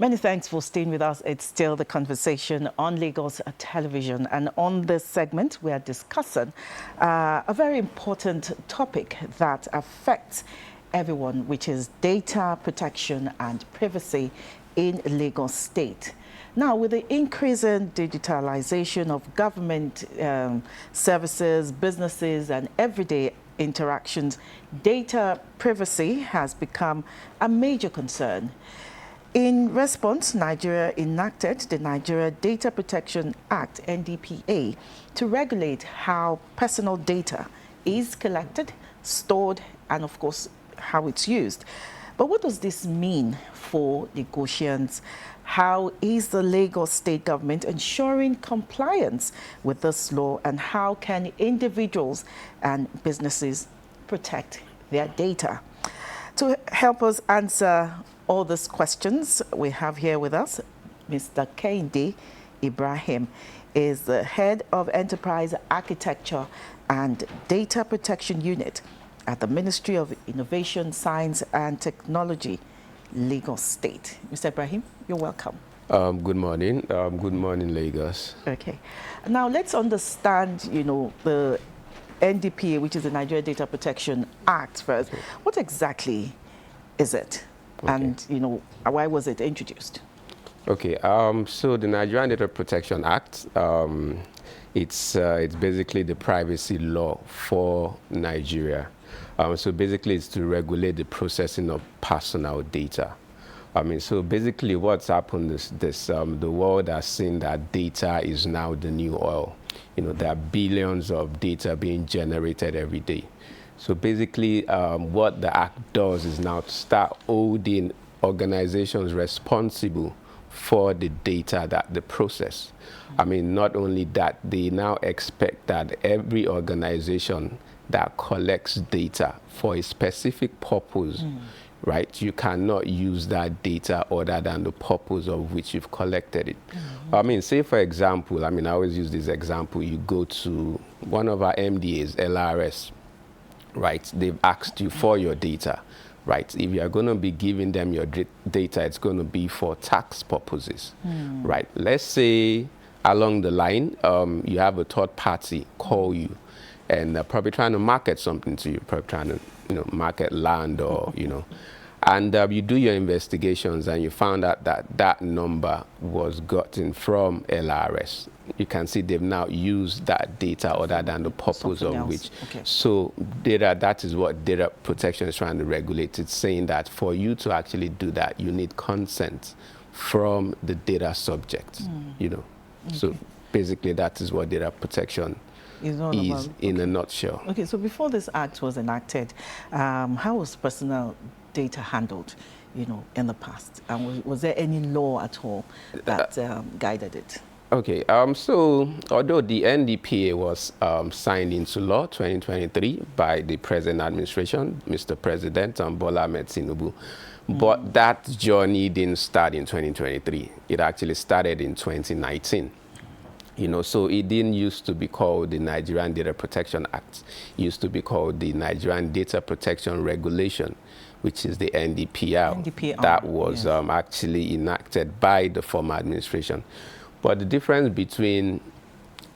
Many thanks for staying with us. It's still the conversation on Lagos television. And on this segment, we are discussing a very important topic that affects everyone, which is data protection and privacy in Lagos State. Now, with the increasing digitalization of government services, businesses, and everyday interactions, data privacy has become a major concern. In response, Nigeria enacted the Nigeria Data Protection Act, NDPA, to regulate how personal data is collected, stored, and of course, how it's used. But what does this mean for Lagosians? How is the Lagos state government ensuring compliance with this law, and how can individuals and businesses protect their data? To help us answer all these questions, we have here with us Mr. Kehinde Ibrahim, is the head of Enterprise Architecture and Data Protection Unit at the Ministry of Innovation, Science and Technology, Lagos State. Mr. Ibrahim, you're welcome. Good morning. Good morning, Lagos. Okay. Now let's understand, the NDPA, which is the Nigeria Data Protection Act first. Okay. What exactly is it? Okay. And, why was it introduced? Okay. So the Nigerian Data Protection Act, it's basically the privacy law for Nigeria. So basically it's to regulate the processing of personal data. So basically what's happened is the world has seen that data is now the new oil. There are billions of data being generated every day. So basically what the act does is now to start holding organizations responsible for the data that they process. Not only that, they now expect that every organization that collects data for a specific purpose, right? You cannot use that data other than the purpose of which you've collected it. Say for example, I always use this example. You go to one of our MDAs, LRS, right? They've asked you for your data, right? If you're going to be giving them your data, it's going to be for tax purposes, right? Let's say along the line, you have a third party call you and probably trying to market something to you, probably trying to, market land or, and you do your investigations and you found out that that number was gotten from LRS. You can see they've now used that data other than the purpose of which. Okay. So that is what data protection is trying to regulate. It's saying that for you to actually do that, you need consent from the data subject, Okay. So basically that is what data protection is in a nutshell. Okay, so before this act was enacted, how was personal data handled, in the past? And was there any law at all that guided it? Okay, so although the NDPA was signed into law 2023 by the present administration, Mr. President Bola Ahmed Tinubu, but that journey didn't start in 2023. It actually started in 2019. So it didn't used to be called the Nigerian Data Protection Act. It used to be called the Nigerian Data Protection Regulation, which is the NDPR. That was actually enacted by the former administration. But the difference between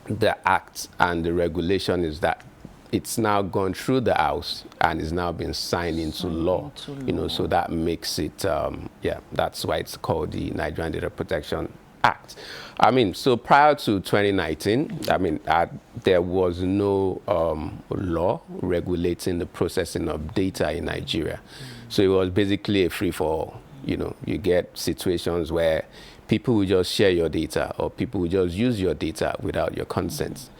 the act and the regulation is that it's now gone through the House and is now been signed into law. So that makes it, that's why it's called the Nigerian Data Protection Act. So prior to 2019, there was no law regulating the processing of data in Nigeria. So it was basically a free-for-all. You get situations where people will just share your data or people will just use your data without your consent.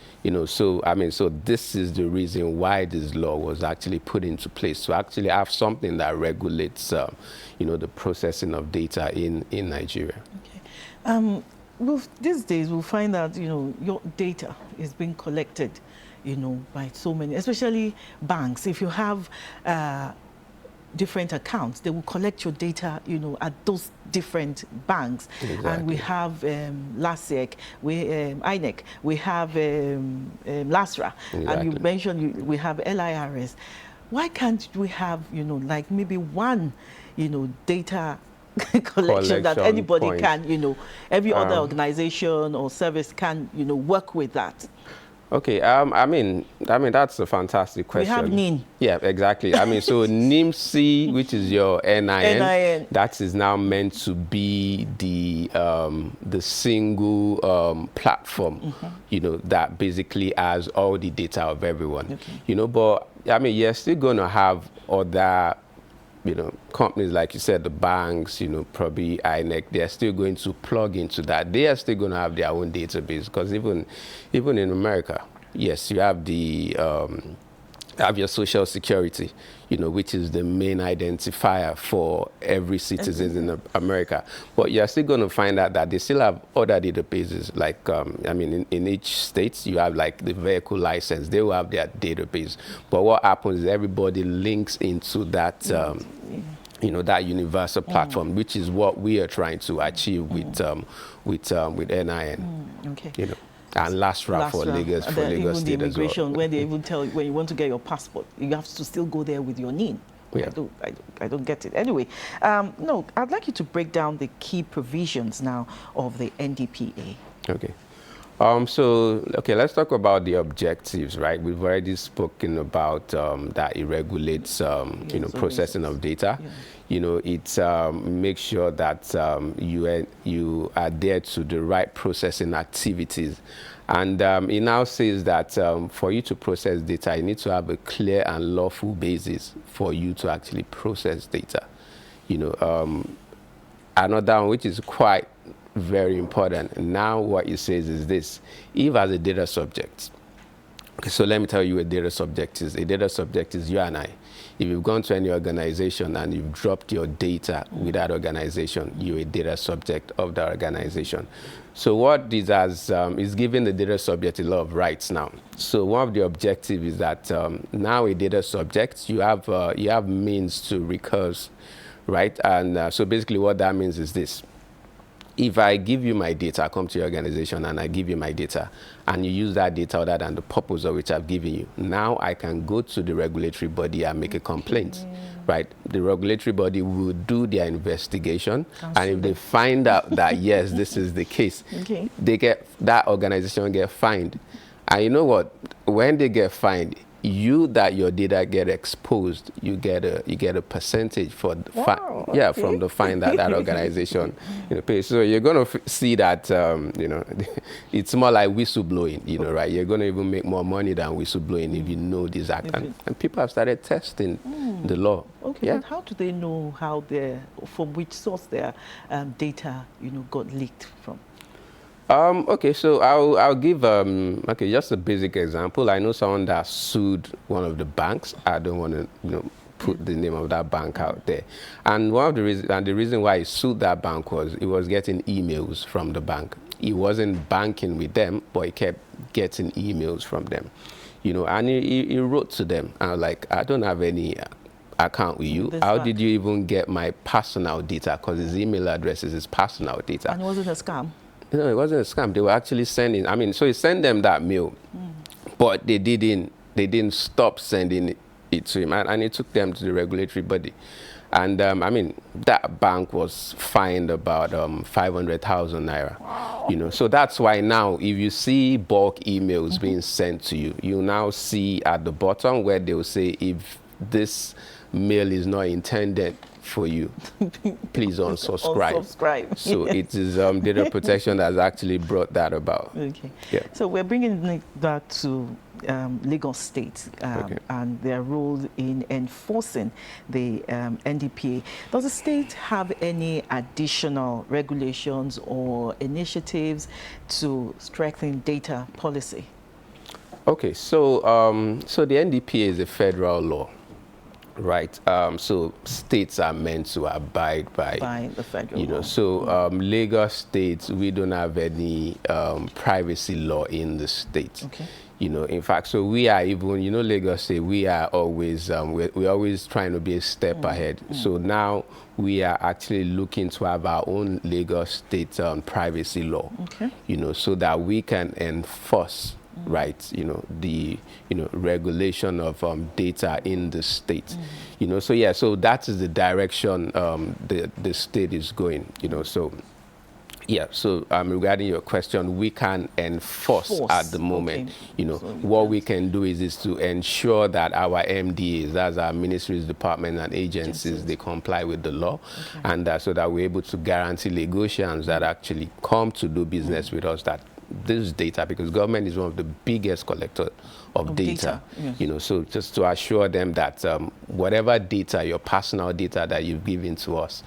So this is the reason why this law was actually put into place, to actually have something that regulates, the processing of data in Nigeria. Okay. These days we'll find that, your data is being collected, by so many, especially banks. If you have different accounts, they will collect your data, at those different banks. Exactly. And we have LASIC, INEC, we have LASRA, exactly. And you mentioned we have LIRS. Why can't we have, like maybe one, data collection that anybody point. can, every other organization or service can, work with that? Okay, I mean that's a fantastic question. We have NIN. Yeah, exactly. I mean, so NIMC, which is your NIN, that is now meant to be the single platform, that basically has all the data of everyone. Okay. But I mean, you're still going to have other companies, like you said, the banks, probably INEC, they're still going to plug into that. They are still going to have their own database, because even in America, yes, you have have your social security, which is the main identifier for every citizen in America. But you're still going to find out that they still have other databases. Like, I mean, in each state, you have like the vehicle license. They will have their database. But what happens is everybody links into that, that universal platform, which is what we are trying to achieve with NIN. Okay. And last route for Lagos State as well. When they even tell you when you want to get your passport, you have to still go there with your NIN. Yeah. I don't get it. Anyway, no, I'd like you to break down the key provisions now of the NDPA. Okay. Let's talk about the objectives, right? We've already spoken about that it regulates, processing of data. Yeah. It makes sure that you adhere to the right processing activities. And it now says that for you to process data, you need to have a clear and lawful basis for you to actually process data. Another one, which is quite very important. Now what it says is this: if as a data subject, so let me tell you what a data subject is. A data subject is you and I. If you've gone to any organization and you've dropped your data with that organization, you're a data subject of the organization. So what this has is giving the data subject a lot of rights now. So one of the objectives is that now a data subject, you have means to recurse, right? And so basically what that means is this: if I give you my data, I come to your organization and I give you my data, and you use that data other than the purpose of which I've given you, now I can go to the regulatory body and make a complaint, right? The regulatory body will do their investigation, and if they find out that, yes, this is the case, that organization get fined. And you know what? When they get fined, your data get exposed, you get a percentage for the from the fine that organization pays. So you're going to see that it's more like whistleblowing, right? You're going to even make more money than whistleblowing if you know this act. And people have started testing the law. Okay, but how do they know from which source their data got leaked from? Okay, so I'll give just a basic example. I know someone that sued one of the banks. I don't want to put the name of that bank out there. And one of the reason why he sued that bank was he was getting emails from the bank. He wasn't banking with them, but he kept getting emails from them. And he wrote to them. I was like, I don't have any account with you. How did you even get my personal data? Because his email address is his personal data. And was it a scam? No, it wasn't a scam. They were actually sending, so he sent them that mail, but they didn't stop sending it to him, and it took them to the regulatory body. And that bank was fined about 500,000 naira. Wow. So that's why now, if you see bulk emails being sent to you, you now see at the bottom where they will say, if this mail is not intended for you, please unsubscribe. So it is data protection that has actually brought that about. Okay. Yeah. So we're bringing that to Lagos State and their role in enforcing the NDPA. Does the state have any additional regulations or initiatives to strengthen data policy? Okay. So the NDPA is a federal law. Right. So states are meant to abide by the federal law. So Lagos State, we don't have any privacy law in the state. Okay. In fact, so we are even, Lagos State, we are always, we're always trying to be a step ahead. So now we are actually looking to have our own Lagos State privacy law, so that we can enforce right? The regulation of data in the state. So yeah, so that is the direction the state is going. So. Yeah, so regarding your question, we can enforce at the moment. Okay. What we can do is to ensure that our MDAs, that's our ministries, departments, and agencies, they comply with the law, and so that we're able to guarantee Lagosians that actually come to do business with us that this data, because government is one of the biggest collectors of data. Yes. So just to assure them that whatever data, your personal data that you've given to us,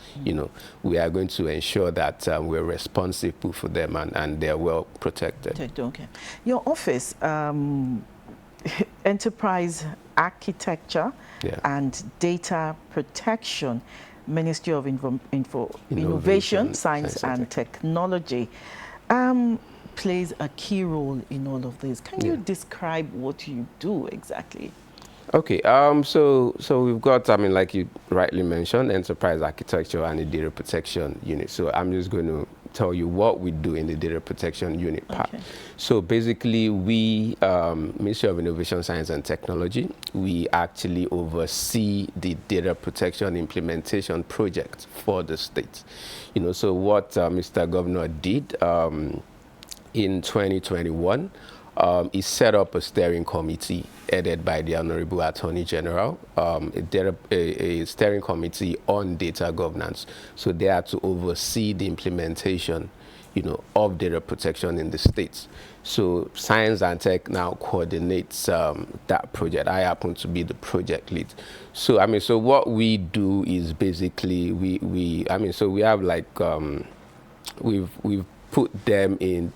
we are going to ensure that we're responsive for them and they're well protected. Okay. Your office, enterprise architecture and data protection, Ministry of Innovation, Science and Technology. Plays a key role in all of this. Can you describe what you do exactly? Okay, so we've got, like you rightly mentioned, enterprise architecture and the data protection unit. So I'm just going to tell you what we do in the data protection unit part. So basically, we, Ministry of Innovation, Science and Technology, we actually oversee the data protection implementation project for the state. So what Mr. Governor did in 2021, he set up a steering committee headed by the Honorable Attorney General, a steering committee on data governance. So they are to oversee the implementation, of data protection in the states. So Science and Tech now coordinates that project. I happen to be the project lead. So so what we do is basically we have like we've put them in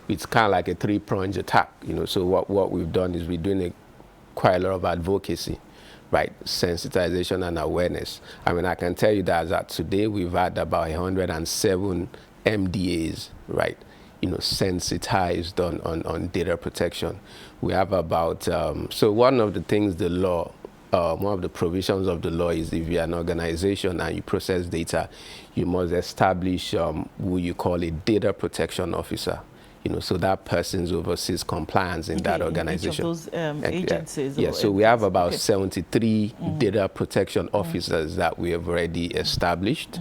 it's kind of like a three-pronged attack, So what we've done is we're doing quite a lot of advocacy, right? Sensitization and awareness. I can tell you that today we've had about 107 MDAs, right? Sensitized on data protection. We have about, so one of the things the law, one of the provisions of the law is if you're an organization and you process data, you must establish who you call a data protection officer. So that person oversees compliance in that organization. Each of those agencies. Yeah, so we have about 73 data protection officers that we have already established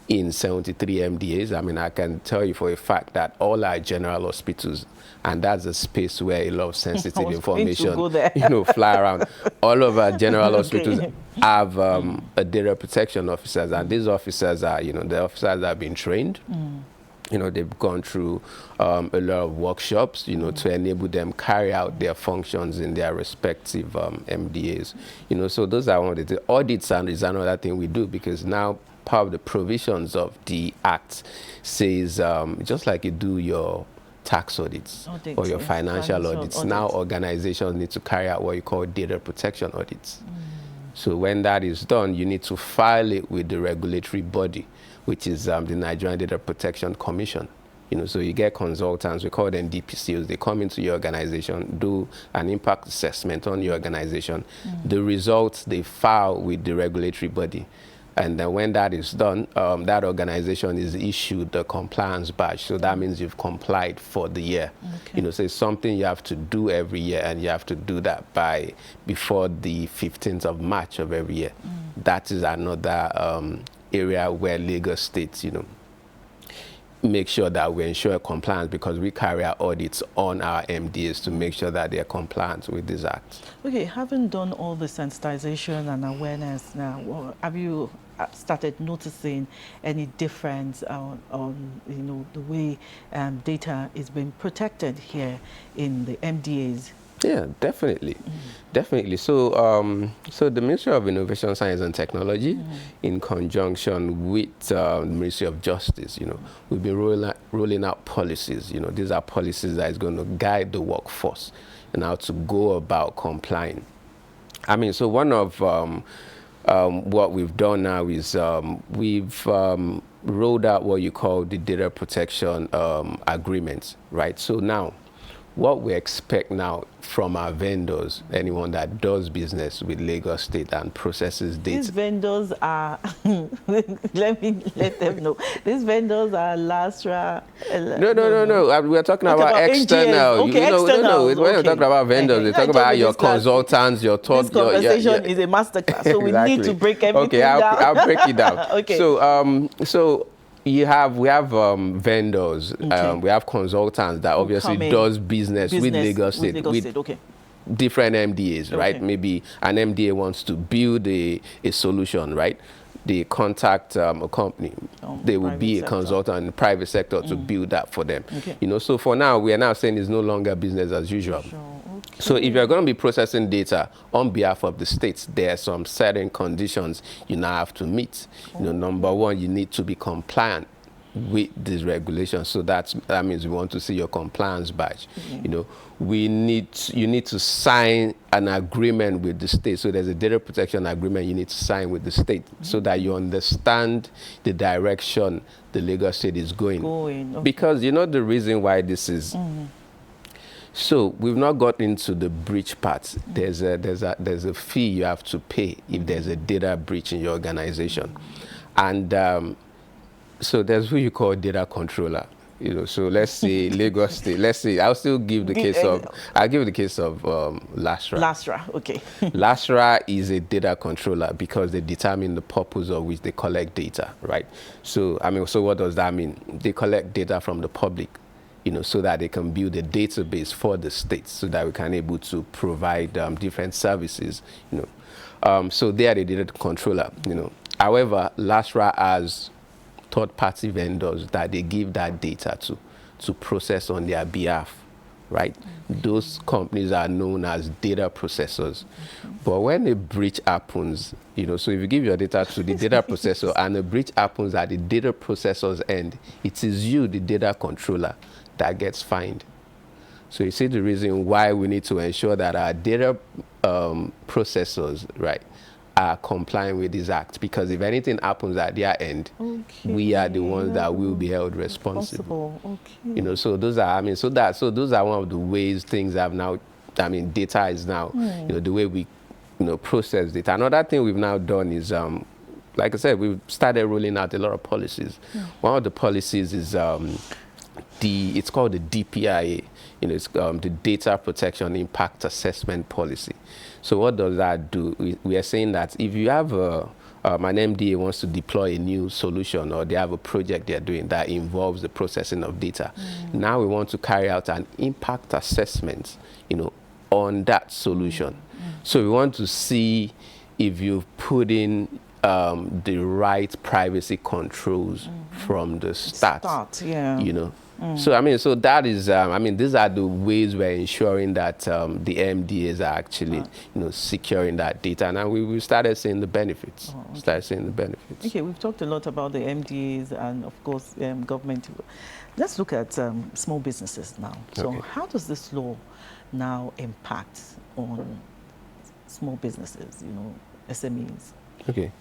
in 73 MDAs. I can tell you for a fact that all our general hospitals, and that's a space where a lot of sensitive information, fly around. All of our general hospitals have a data protection officers, and these officers are, the officers have been trained. They've gone through a lot of workshops, to enable them carry out their functions in their respective MDAs. So those are one of the audits, and is another thing we do, because now part of the provisions of the Act says, just like you do your tax audits or your financial audits, now organizations need to carry out what you call data protection audits. So when that is done, you need to file it with the regulatory body, which is the Nigerian Data Protection Commission. So you get consultants, we call them DPCOs. They come into your organization, do an impact assessment on your organization. The results they file with the regulatory body. And then when that is done, that organization is issued the compliance badge. So that means you've complied for the year. So it's something you have to do every year, and you have to do that before the 15th of March of every year. That is another area where Lagos State, make sure that we ensure compliance, because we carry out audits on our MDAs to make sure that they are compliant with these acts. Okay, having done all the sensitization and awareness now, have you started noticing any difference on the way data is being protected here in the MDAs? Yeah, definitely. Definitely. So, so the Ministry of Innovation, Science and Technology, in conjunction with the Ministry of Justice, we've been rolling out policies. These are policies that is going to guide the workforce and how to go about complying. So one of what we've done now is we've rolled out what you call the data protection agreements, right? So now, what we expect now from our vendors, anyone that does business with Lagos State and processes data. These vendors are, let them know, these vendors are Lastra. No. We're talking about external. Okay, external. No. When you're talking about vendors, we're talking about your consultants, your thought. This conversation is a masterclass, so we need to break everything down. I'll break it down. Okay. So we have vendors, we have consultants that obviously does business with Lagos State, okay. Different MDAs, right? Maybe an MDA wants to build a solution, right? They contact a company. They will be a consultant in the private sector to build that for them. Okay. So for now, we are now saying it's no longer business as usual. Sure. Okay. So if you're going to be processing data on behalf of the states, there are some certain conditions you now have to meet. Number one, you need to be compliant with these regulations. So that means we want to see your compliance badge. You need to sign an agreement with the state. So there's a data protection agreement you need to sign with the state so that you understand the direction the Lagos State is going. Okay. Because the reason why this is. So we've not got into the breach part. There's a fee you have to pay if there's a data breach in your organization, and so there's who you call data controller. So let's say Lagos State. Let's say I'll give the case of Lastra. Lastra, okay. Lastra is a data controller because they determine the purpose of which they collect data, right? So so what does that mean? They collect data from the public, so that they can build a database for the states, so that we can able to provide different services, So they are the data controller, However, Lastra has third-party vendors that they give that data to process on their behalf, right? Those companies are known as data processors. But when a breach happens, so if you give your data to the data processor and a breach happens at the data processor's end, it is you, the data controller, that gets fined. So you see the reason why we need to ensure that our data processors, right, are complying with this act, because if anything happens at their end, we are the ones that will be held responsible. Okay. So those are, those are one of the ways things have now. Data is now, the way we, process data. Another thing we've now done is, like I said, we've started rolling out a lot of policies. One of the policies is it's called the DPIA. It's the Data Protection Impact Assessment Policy. So what does that do? We are saying that if you have an MDA wants to deploy a new solution, or they have a project they're doing that involves the processing of data, now we want to carry out an impact assessment, on that solution. So we want to see if you've put in the right privacy controls from the start. So so that is these are the ways we're ensuring that the MDAs are actually securing that data, and we started seeing the benefits. Okay, we've talked a lot about the MDAs and of course government. Let's look at small businesses now. So how does this law now impact on small businesses, SMEs? Okay.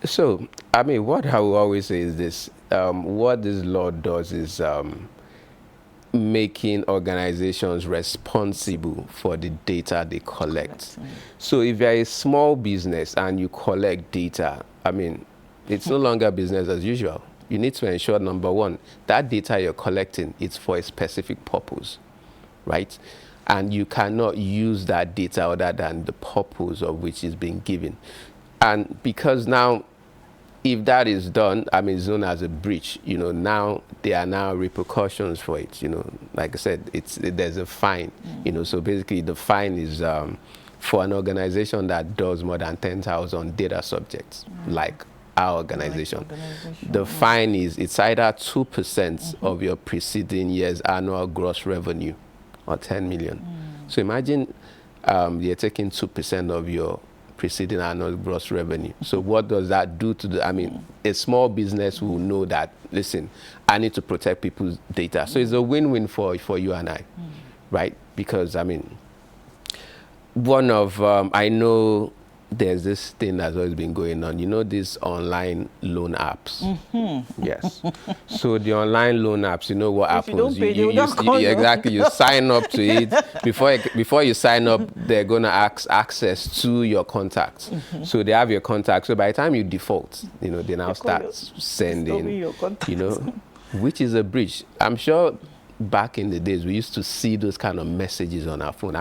So, what I will always say is this. What this law does is making organizations responsible for the data they collect. So if you're a small business and you collect data, it's no longer business as usual. You need to ensure, number one, that data you're collecting is for a specific purpose, right? And you cannot use that data other than the purpose of which is being given. And because now, if that is done, it's known as a breach. Now there are now repercussions for it. Like I said, there's a fine. So basically the fine is for an organization that does more than 10,000 data subjects, like our organization. The fine it's either 2% of your preceding year's annual gross revenue, or 10 million. So imagine you're taking 2% of your preceding annual gross revenue. So what does that do to a small business will know that, listen, I need to protect people's data. So it's a win-win for you and I, right? Because, one of, I know there's this thing that's always been going on. You know, these online loan apps. Yes. So the online loan apps, you know what happens? You don't pay, they will not call you. Exactly. You sign up to it. Before you sign up, they're gonna ask access to your contacts. So they have your contacts. So by the time you default, you know, they now start sending, your you know, which is a breach. I'm sure back in the days we used to see those kind of messages on our phone.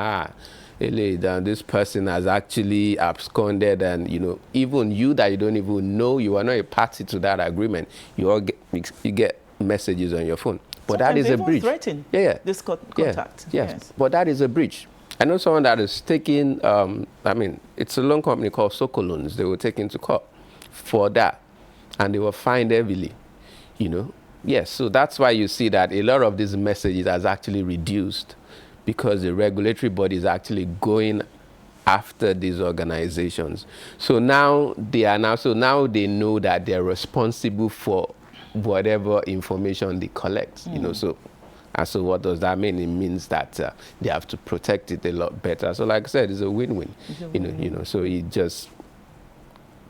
This person has actually absconded, and you know, even you that you don't even know, you are not a party to that agreement, you get messages on your phone. But sometimes that is a breach. Threaten this contact. Yes, but that is a breach. I know someone that is taking, I mean, it's a loan company called Soko Loans. They were taken to court for that, and they were fined heavily, you know. Yes, so that's why you see that a lot of these messages has actually reduced, because the regulatory body is actually going after these organizations. So now they know that they're responsible for whatever information they collect. You know, so what does that mean? It means that they have to protect it a lot better. So like I said, it's a win-win. You know, so it just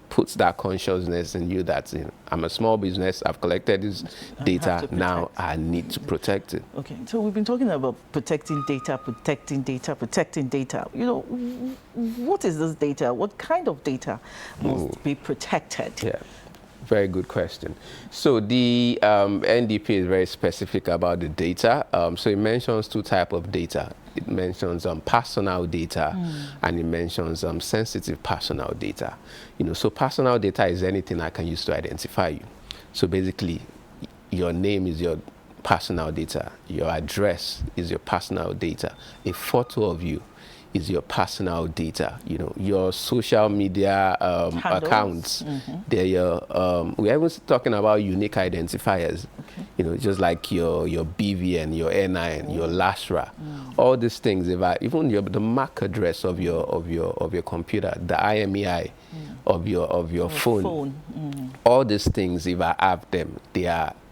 puts that consciousness in you that, you know, I'm a small business, I've collected this data, now I need to protect it. Okay, so we've been talking about protecting data. You know, what is this data? What kind of data must be protected? Yeah, very good question. So the NDP is very specific about the data. So it mentions two types of data. It mentions personal data, and it mentions sensitive personal data. You know, so personal data is anything I can use to identify you. So basically, your name is your personal data. Your address is your personal data. A photo of you is your personal data. You know, your social media accounts. They're your. We're even talking about unique identifiers. Okay. You know, just like your BVN, your NIN, your LASRA, all these things. Even the MAC address of your computer, the IMEI of your phone. All these things, if I have them,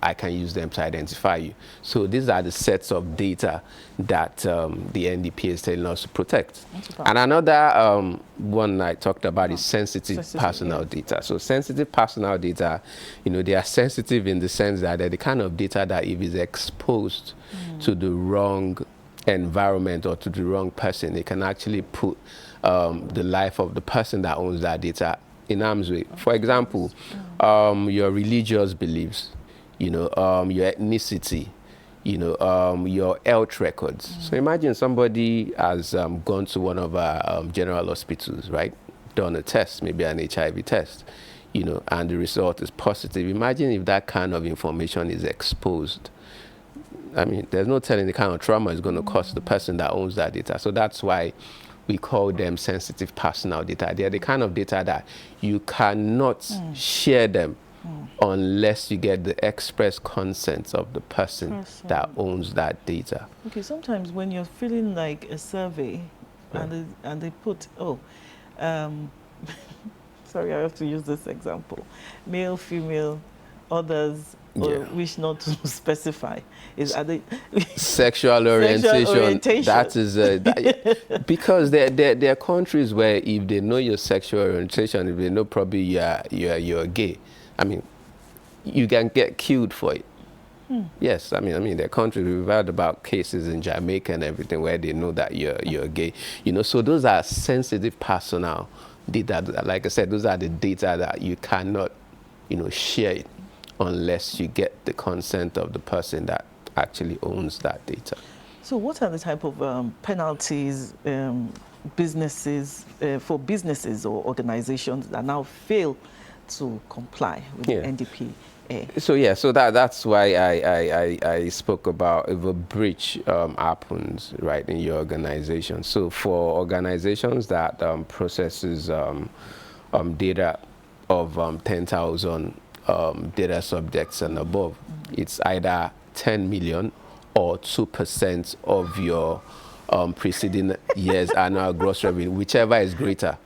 I can use them to identify you. So these are the sets of data that the NDP is telling us to protect. And another one I talked about is sensitive personal data. So sensitive personal data, you know, they are sensitive in the sense that they're the kind of data that if it's exposed to the wrong environment or to the wrong person, it can actually put the life of the person that owns that data in harm's way. For example, your religious beliefs, you know, your ethnicity, you know, your health records. So imagine somebody has gone to one of our general hospitals, right? Done a test, maybe an HIV test, you know, and the result is positive. Imagine if that kind of information is exposed. I mean, there's no telling the kind of trauma it's going to cause the person that owns that data. So that's why we call them sensitive personal data. They're the kind of data that you cannot share them unless you get the express consent of the person that owns that data. Okay, sometimes when you're feeling like a survey and they put, sorry, I have to use this example, male, female, others, or wish not to specify. Sexual orientation. That is because there are countries where if they know your sexual orientation, if they know probably you're gay, I mean, you can get killed for it. Yes, I mean, there are countries, we've heard about cases in Jamaica and everything where they know that you're gay. You know, so those are sensitive personal data. Like I said, those are the data that you cannot, you know, share it unless you get the consent of the person that actually owns that data. So what are the type of penalties businesses for businesses or organizations that now fail to comply with the NDP? So that's why I spoke about if a breach happens, right, in your organization. So for organizations that processes data of 10,000 data subjects and above, it's either 10 million or 2% of your preceding year's annual gross revenue, whichever is greater.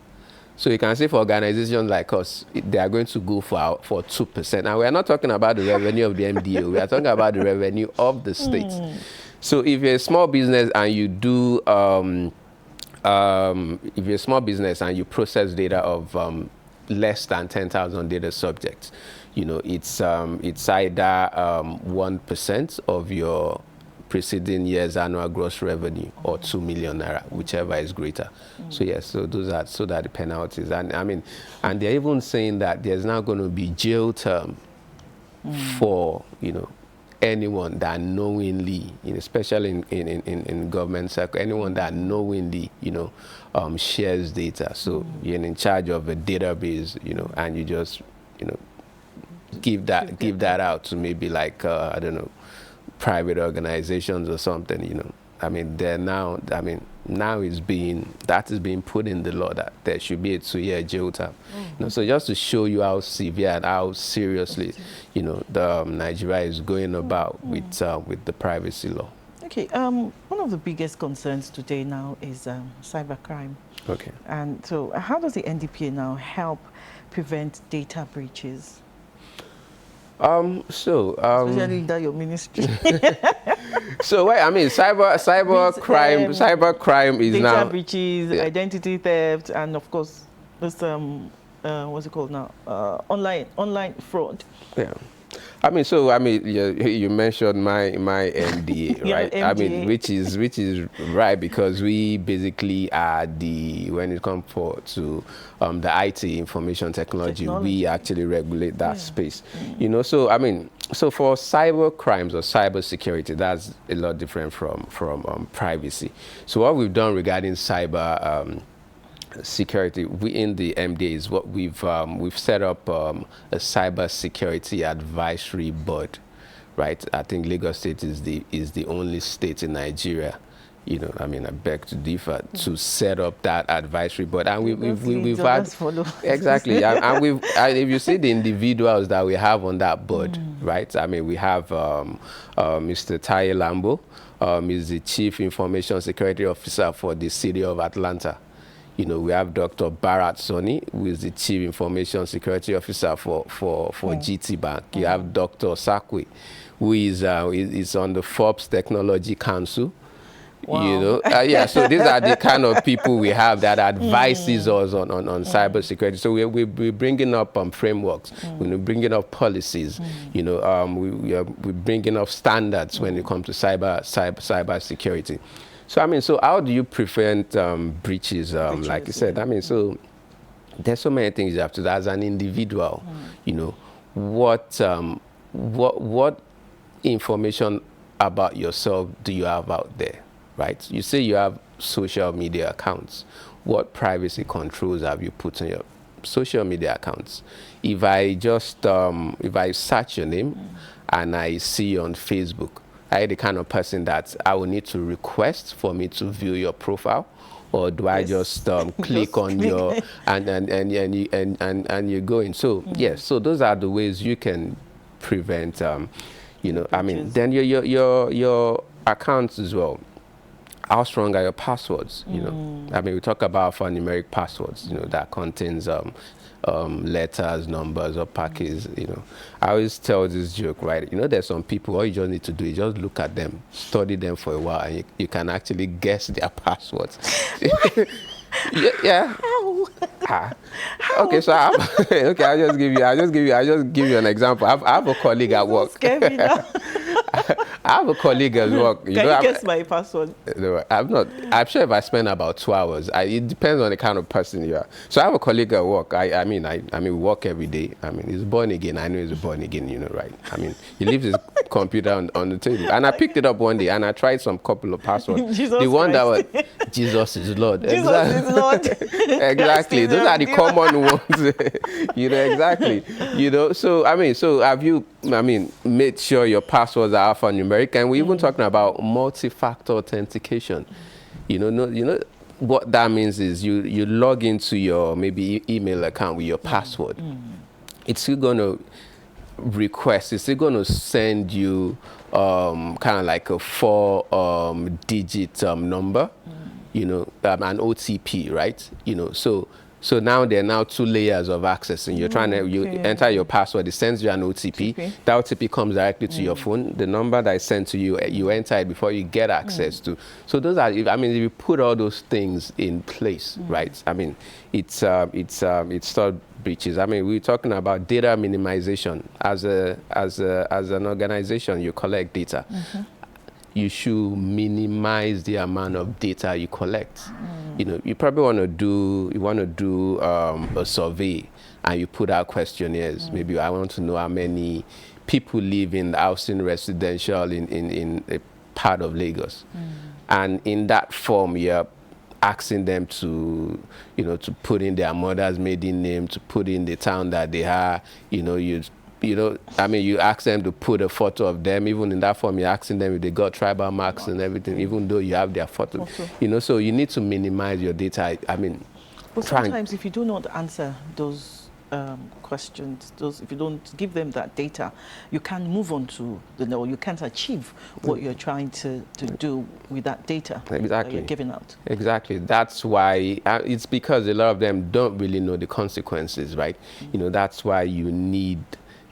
So you can see for organizations like us, they are going to go for 2%. And we are not talking about the revenue of the MDO. We are talking about the revenue of the state. So if you're a small business and you do if you're a small business and you process data of less than 10,000 data subjects, you know, it's either 1% of your preceding year's annual gross revenue or 2 million naira, whichever is greater. So yes, so those are the penalties. And I mean, and they're even saying that there's now going to be jail term for, you know, anyone that knowingly, you know, especially in government sector, anyone that knowingly, you know, shares data. So you're in charge of a database, you know, and you just, you know, give that out to maybe like I don't know, private organizations or something, you know. I mean, they're now, I mean, now that is being put in the law that there should be a 2-year jail term. You know, so just to show you how severe and how seriously, you know, the Nigeria is going about with the privacy law. Okay, one of the biggest concerns today now is cybercrime. Okay. And so how does the NDPA now help prevent data breaches? Especially in your ministry. So what I mean, cyber crime is data now data breaches, identity theft, and of course this what's it called now? Online fraud. Yeah. I mean, you mentioned my MDA, right? MDA. I mean, which is right, because we basically are when it comes to the IT, information technology, we actually regulate that space. You know, so I mean, so for cyber crimes or cyber security, that's a lot different from privacy. So what we've done regarding cyber security in the MDA is what we've set up a cyber security advisory board, right? I think Lagos State is the only state in Nigeria, you know, I mean, I beg to differ, to set up that advisory board. And we've had exactly, and if you see the individuals that we have on that board, right? I mean, we have Mr. Taye Lambo, he's the Chief Information Security Officer for the City of Atlanta. You know, we have Dr. Bharat Soni, who is the Chief Information Security Officer for GT Bank. You have Dr. Sakwe, who is on the Forbes Technology Council. Wow. You know, yeah. So these are the kind of people we have that advises us on cybersecurity. So we're bringing up frameworks. We're bringing up policies. You know, we're bringing up standards when it comes to cyber security. So I mean, so how do you prevent breaches? Like you said, I mean, so there's so many things you have to do as an individual. You know, what information about yourself do you have out there, right? You say you have social media accounts. What privacy controls have you put on your social media accounts? If I just if I search your name and I see you on Facebook, are you the kind of person that I will need to request for me to view your profile, or do I just click on your and you're going? So yes, so those are the ways you can prevent. You know, I mean, then your accounts as well. How strong are your passwords? You know, I mean, we talk about alphanumeric passwords. You know, that contains letters, numbers, or packets. You know, I always tell this joke, right? You know, there's some people, all you just need to do is just look at them, study them for a while, and you can actually guess their passwords. Yeah. How? Okay, so okay, I'll just give you an example. I have a colleague at work. I have a colleague at work. Can you guess my password? No, I'm sure if I spend about 2 hours, it depends on the kind of person you are. So I have a colleague at work. I mean, we work every day. I mean, he's born again. I know he's born again, you know, right? I mean, he leaves his computer on the table. And I picked it up one day and I tried some couple of passwords. The one that was, Jesus is Lord. Jesus is Lord. Exactly. Those are the common ones. You know, exactly. You know, so, I mean, so have you, made sure your passwords are alphanumeric? And we're even talking about multi-factor authentication. You know what that means is you log into your maybe email account with your password. It's still going to request, it's still going to send you kind of like a 4-digit number, you know, an OTP, right? You know, so So now there are now 2 layers of accessing. You're trying to, you enter your password, it sends you an OTP. That OTP comes directly to your phone. The number that is sent to you, you enter it before you get access to. So those are, I mean, if you put all those things in place, right? I mean, it's sort breaches. I mean, we're talking about data minimization. As an organization, you collect data. You should minimize the amount of data you collect. You know, you probably want to do a survey, and you put out questionnaires. Maybe I want to know how many people live in housing residential in a part of Lagos, and in that form, you're asking them to, you know, to put in their mother's maiden name, to put in the town that they are. You know, I mean, you ask them to put a photo of them. Even in that form, you're asking them if they got tribal marks and everything, even though you have their photo. You know, so you need to minimize your data. I mean, but sometimes if you do not answer those questions, if you don't give them that data, you can't move on to you can't achieve what you're trying to do with that data that you're giving out. Exactly. That's why it's because a lot of them don't really know the consequences, right? You know, that's why you need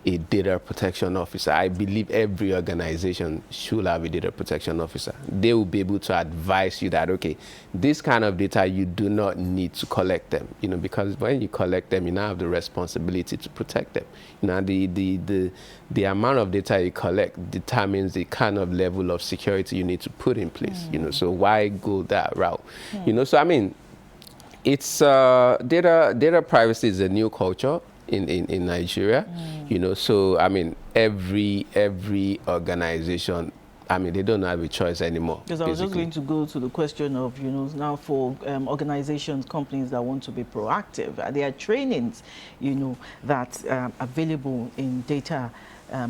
a data protection officer. I believe every organization should have a data protection officer. They will be able to advise you that, okay, this kind of data, you do not need to collect them, you know, because when you collect them, you now have the responsibility to protect them. You know, the amount of data you collect determines the kind of level of security you need to put in place, you know, so why go that route? You know, so I mean, it's data privacy is a new culture in Nigeria, you know, so I mean, every organization, I mean, they don't have a choice anymore. Because I was just going to go to the question of, you know, now for organizations, companies that want to be proactive, there are trainings, you know, that's available in data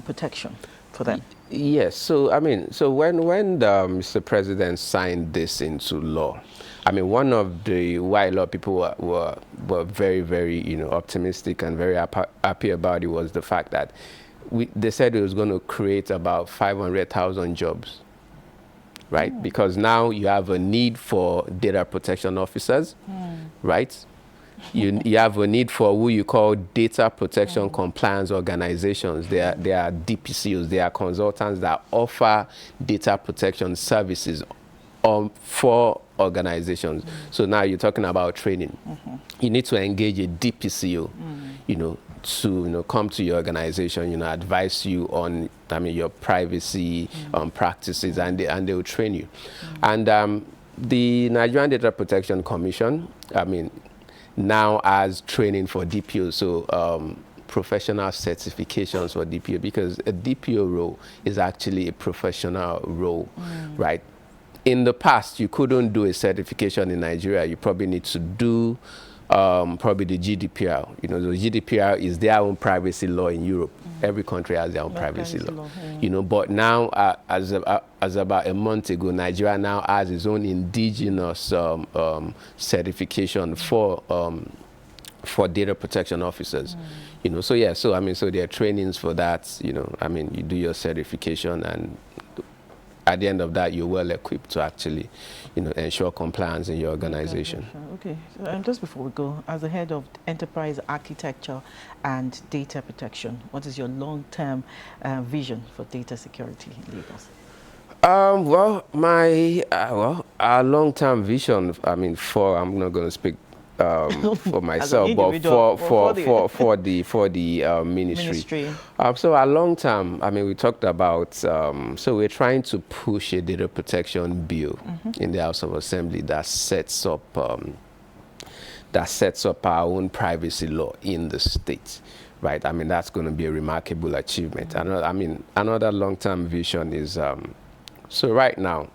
protection for them. Yes, so I mean, so when Mr. President signed this into law, I mean, one of the why a lot of people were very, very, you know, optimistic and very happy about it was the fact that they said it was going to create about 500,000 jobs, right? Because now you have a need for data protection officers, right? You have a need for who you call data protection compliance organizations. They are DPCOs, they are consultants that offer data protection services for organizations. So now you're talking about training. You need to engage a DPCO, you know, to come to your organization, you know, advise you on, I mean, your privacy practices, and they will train you. And the Nigerian Data Protection Commission, I mean, now has training for DPO, so professional certifications for DPO, because a DPO role is actually a professional role, right? In the past, you couldn't do a certification in Nigeria. You probably need to do probably the GDPR. You know, the GDPR is their own privacy law in Europe. Every country has their own privacy law. You know, but now, as about a month ago, Nigeria now has its own indigenous certification for data protection officers. You know, so yeah, so I mean, so there are trainings for that. You know, I mean, you do your certification, and at the end of that, you're well equipped to actually, you know, ensure compliance in your organization. Okay, so, just before we go, as the head of enterprise architecture and data protection, what is your long-term vision for data security in Lagos? Well, our long-term vision, I mean, I'm not going to speak for myself, but for the ministry. So our long term, I mean, we talked about, so we're trying to push a data protection bill in the House of Assembly that sets up our own privacy law in the state, right? I mean, that's going to be a remarkable achievement. I mean, another long-term vision is, so right now,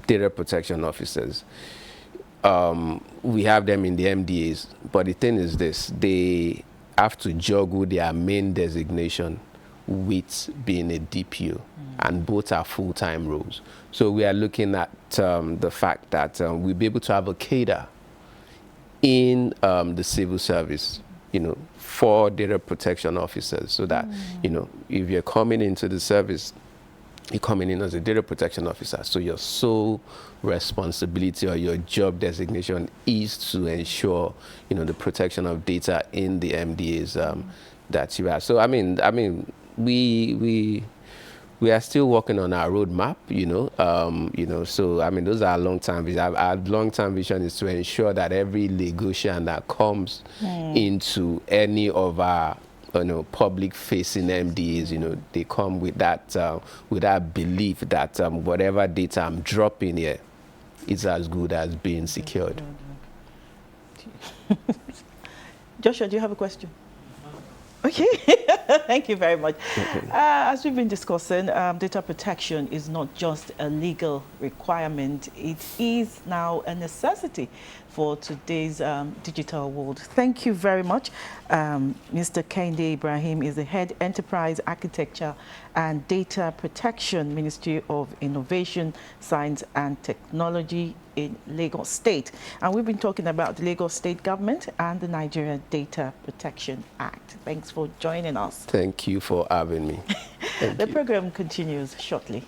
data protection officers, we have them in the MDAs, but the thing is this: they have to juggle their main designation with being a DPO, and both are full-time roles. So we are looking at the fact that we'll be able to have a cadre in the civil service, you know, for data protection officers, so that, you know, if you're coming into the service you're coming in as a data protection officer. So your sole responsibility or your job designation is to ensure, the protection of data in the MDAs that you have. So we are still working on our roadmap, So those are long-term vision. Our long-term vision is to ensure that every Lagosian that comes into any of our public-facing MDAs, they come with that belief that whatever data I'm dropping here is as good as being secured. Joshua, do you have a question? Okay, thank you very much. Okay. As we've been discussing, data protection is not just a legal requirement, it is now a necessity for today's digital world. Thank you very much. Mr. Kehinde Ibrahim is the Head Enterprise Architecture and Data Protection, Ministry of Innovation, Science and Technology in Lagos State. And we've been talking about the Lagos State government and the Nigeria Data Protection Act. Thanks for joining us. Thank you for having me. The program continues shortly.